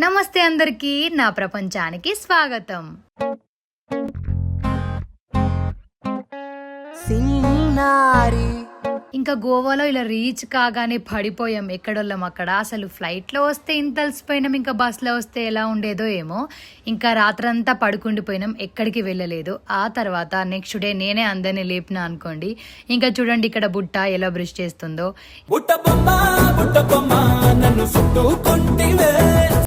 నమస్తే అందరికీ నా ప్రపంచానికి స్వాగతం. ఇంకా గోవాలో ఇలా రీచ్ కాగానే పడిపోయాం ఎక్కడోళ్ళం అక్కడ. అసలు ఫ్లైట్లో వస్తే ఇంత అలసిపోయినాం, ఇంకా బస్లో వస్తే ఎలా ఉండేదో ఏమో. ఇంకా రాత్రంతా పడుకుండిపోయినాం, ఎక్కడికి వెళ్ళలేదు. ఆ తర్వాత నెక్స్ట్ డే నేనే అందరినీ లేపినా అనుకోండి. ఇంకా చూడండి ఇక్కడ బుట్ట ఎలా బ్రష్ చేస్తుందో.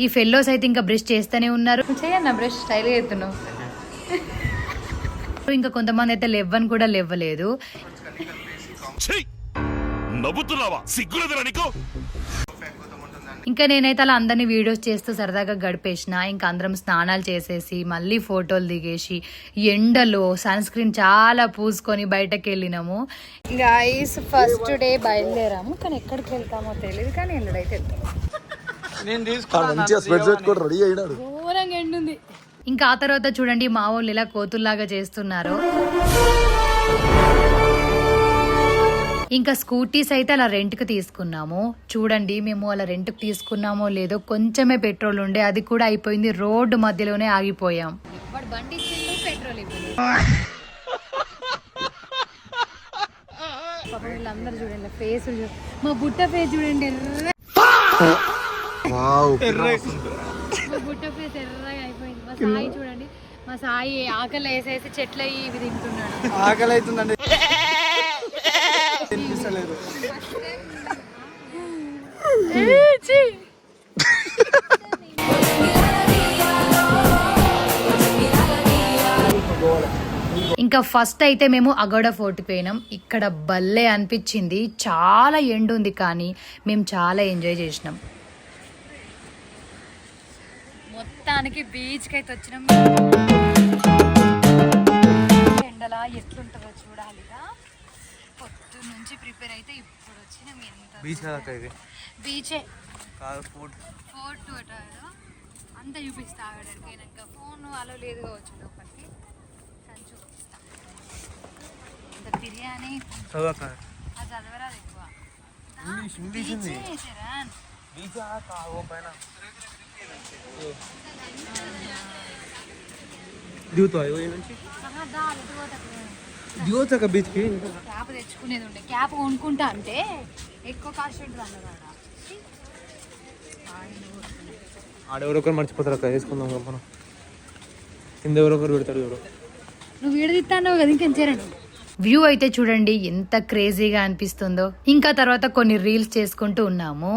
ఈ ఫెల్లోస్ అయితే ఇంకా బ్రష్ చేస్తూనే ఉన్నారు. చేయన్నా బ్రష్ స్టైల్గా చేస్తున్నావు. ఇంకా కొంతమంది అయితే లేవని కూడా లేవలేదు. ఇంకా నేనైతే అలా అందరినీ వీడియోస్ చేస్తూ సరదాగా గడిపేసిన. ఇంకా అందరం స్నానాలు చేసేసి మళ్ళీ ఫోటోలు దిగేసి ఎండలో సన్ స్క్రీన్ చాలా పూసుకొని బయటకు వెళ్ళినాము. గైస్ ఫస్ట్ డే బయలుదేరాము, కానీ ఎక్కడికి వెళ్తామో తెలియదు, కానీ వెళ్ళడైతే ఘోరంగా ఎండుంది. ఇంకా ఆ తర్వాత చూడండి మా వాళ్ళు ఇలా కోతుల్లాగా చేస్తున్నారు. ఇంకా స్కూటీస్ అయితే అలా రెంట్కి తీసుకున్నాము. చూడండి మేము అలా రెంట్కి తీసుకున్నామో లేదో కొంచెమే పెట్రోల్ ఉండే, అది కూడా అయిపోయింది. రోడ్డు మధ్యలోనే ఆగిపోయాం. బండి పెట్రోల్ వీళ్ళందరూ చూడండి ఫేస్, మా బుట్ట ఫేస్ చూడండి, మా బుట్ట ఫేస్ ఎర్రగా అయిపోయింది. మా సాయి చూడండి, మా సాయి ఆకలి వేసేసి చెట్ల ఇవి తింటున్నాడు. ఆకలి అవుతుందండి. ఇంకా ఫస్ట్ అయితే మేము అగోడా ఫోర్ట్కి పోయినాం. ఇక్కడ భలే అనిపించింది, చాలా ఎండ ఉంది కానీ మేము చాలా ఎంజాయ్ చేసినాం. మొత్తానికి బీచ్కి అయితే వచ్చినాం. ఎండలా ఎట్లుంటుందో చూడాలిగా. పొద్దు నుంచి ప్రిపేర్ అయితే ఇప్పుడు వచ్చినాం. ఎంత బీచే ఫోర్ట్ అంతా చూపిస్తా. ఆగడానికి ఫోన్ అలా లేదు కావచ్చు లోపలికి, చూపిస్తా. అంత బిర్యానీ అది చదవరాదు ఎక్కువ. క్యాప్ తెచ్చుకునేది ఉండే, క్యాప్ కొనుక్కుంటా అంటే ఎక్కువ కాస్ట్ ఉంటుంది అన్నమాట. ఆడెవరొకరు మర్చిపోతారు అక్క, వేసుకుందాం మనం. కింద ఎవరొకరు పెడతాడు ఎవరో. నువ్వు వీడదిస్తాను కదా ఇంకెంచారండి. వ్యూ అయితే చూడండి ఎంత క్రేజీగా అనిపిస్తుందో. ఇంకా తర్వాత కొన్ని రీల్స్ చేసుకుంటూ ఉన్నాము.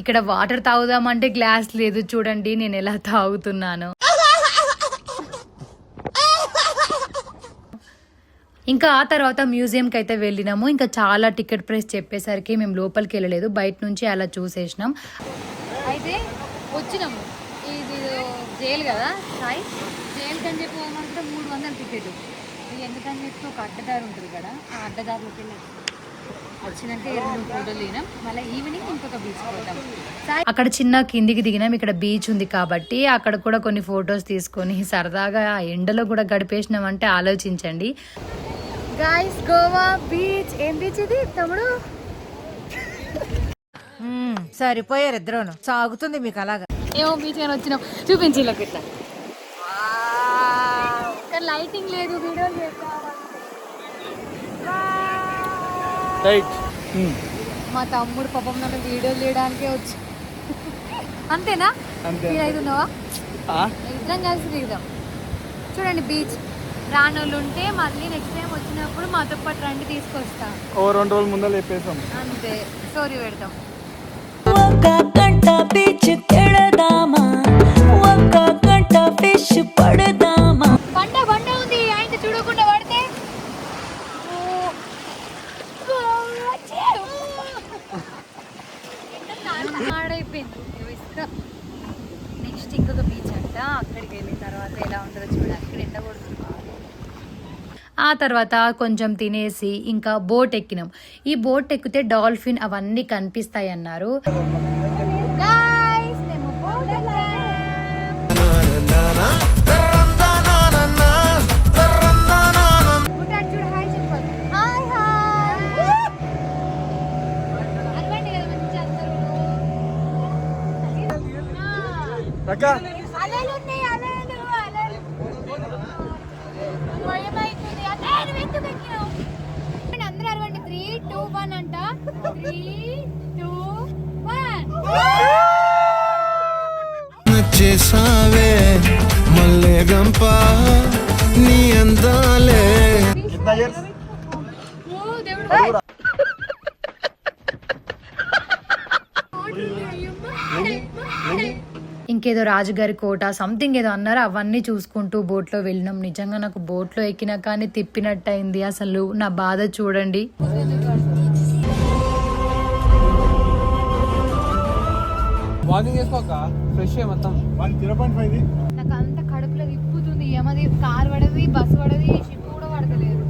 ఇక్కడ వాటర్ తాగుదామంటే గ్లాస్ లేదు, చూడండి నేను ఎలా తాగుతున్నాను. ఇంకా ఆ తర్వాత మ్యూజియంకి అయితే వెళ్ళినాము. ఇంకా చాలా టికెట్ ప్రైస్ చెప్పేసరికి మేము లోపలికి వెళ్ళలేదు, బయట నుంచి అలా చూసేసినాం. అయితే వచ్చినాము, ఇది జైలు కదా సాయి, జైలుకి అని చెప్పి పోమంటే 300 టికెట్. ఎందుకని చెప్పి ఒక అడ్డదారు ఉంటుంది కదా, ఆ అడ్డదారులోకి వెళ్ళి వచ్చినాక 2 ఫోటోలు దిగినాం. మళ్ళీ ఈవినింగ్ ఇంకొక బీచ్ పోతాం. అక్కడ చిన్న కిందికి దిగినాం. ఇక్కడ బీచ్ ఉంది కాబట్టి అక్కడ కూడా కొన్ని ఫొటోస్ తీసుకొని సరదాగా ఎండలో కూడా గడిపేసినాం. అంటే ఆలోచించండి గైస్, గోవా బీచ్. ఏం బీచ్ ఇది తమ్ముడు? సరిపోయారు ఇద్దరు, సాగుతుంది మీకు అలాగా. ఏమో బీచ్ అని వచ్చినాం, చూపించి ఇట్లా. కానీ లైటింగ్ లేదు, వీడియోలు మా తమ్ముడు పాపం నన్ను వీడియోలు తీయడానికే వచ్చి. అంతేనా? ఫీల్ అవుతున్నావా? ఇద్దరం కలిసి దిగుదాం. చూడండి బీచ్. రానోళ్ళు ఉంటే మళ్ళీ నెక్స్ట్ టైం వచ్చినప్పుడు మాతో పాటు రండి, తీసుకొస్తా. 2 రోజుల ముందు లేపేసాం అంతే, స్టోరీ పెడతాం. బండ ఉంది, ఆయన చూడకుండా పడితే ఆడైపోయింది. నెక్స్ట్ ఇంకొక బీచ్ అంట, అక్కడికి వెళ్ళిన తర్వాత ఎలా ఉంటుందో చూడాలి. ఇక్కడ ఎండ కొడుతుంది. ఆ తర్వాత కొంచెం తినేసి ఇంకా బోట్ ఎక్కినాం. ఈ బోట్ ఎక్కితే డాల్ఫిన్ అవన్నీ కనిపిస్తాయి అన్నారు. ఇంకా అందరూ అరవండి 3, 2, 1 అంట 3, 2, 1 చేసావే మల్లె గంప నీ అందాలే ఇంకేదో రాజుగారి కోట సంథింగ్ ఏదో అన్నారు, అవన్నీ చూసుకుంటూ బోట్లో వెళ్ళినాం. నిజంగా నాకు బోట్లో ఎక్కినా కానీ తిప్పినట్టు అయింది. అసలు నా బాధ చూడండి. వాకింగ్ చేసుకోక ఫ్రెష్ మొత్తం 0.5 నాకు అంత కడుపులో తిప్పుతుంది. ఏమది కార్ పడది, బస్సు పడది, షిప్ కూడా పడతలేదు,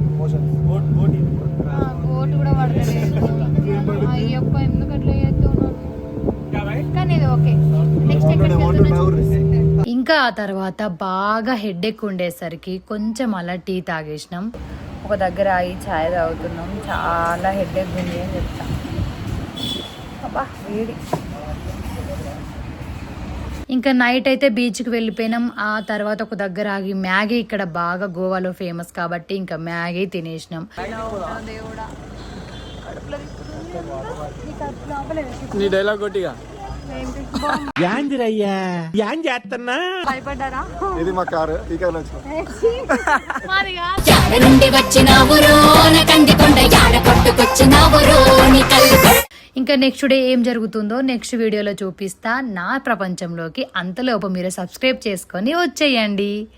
బోట్ కూడా పడతలేదు. అయ్యప్ప ఎందుకు అట్లా చేస్తున్నాను. కానీ ఇది ఓకే. నెక్స్ట్ ఎక్కడికి వెళ్తున్నా. ఇంకా ఆ తర్వాత బాగా హెడేక్ ఉండేసరికి కొంచెం అలా టీ తాగేసినాం. ఒక దగ్గర ఆగి ఛాయ్ తాగుతున్నాం. చాలా హెడేక్ ఉంది అని చెప్తాం. అబ్బా వేడి. ఇంకా నైట్ అయితే బీచ్కి వెళ్ళిపోయినాం. ఆ తర్వాత ఒక దగ్గర ఆగి మ్యాగీ, ఇక్కడ బాగా గోవాలో ఫేమస్ కాబట్టి ఇంకా మ్యాగీ తినేసినాం. నీ డైలాగ్ కొట్టిగా భయపడ్డారా? ఇది మా కారు ఈ కారు వచ్చిన ఇంకా నెక్స్ట్ డే ఏం జరుగుతుందో నెక్స్ట్ వీడియోలో చూపిస్తా. నా ప్రపంచంలోకి అంతలోపు మీరు సబ్స్క్రైబ్ చేసుకొని వచ్చేయండి.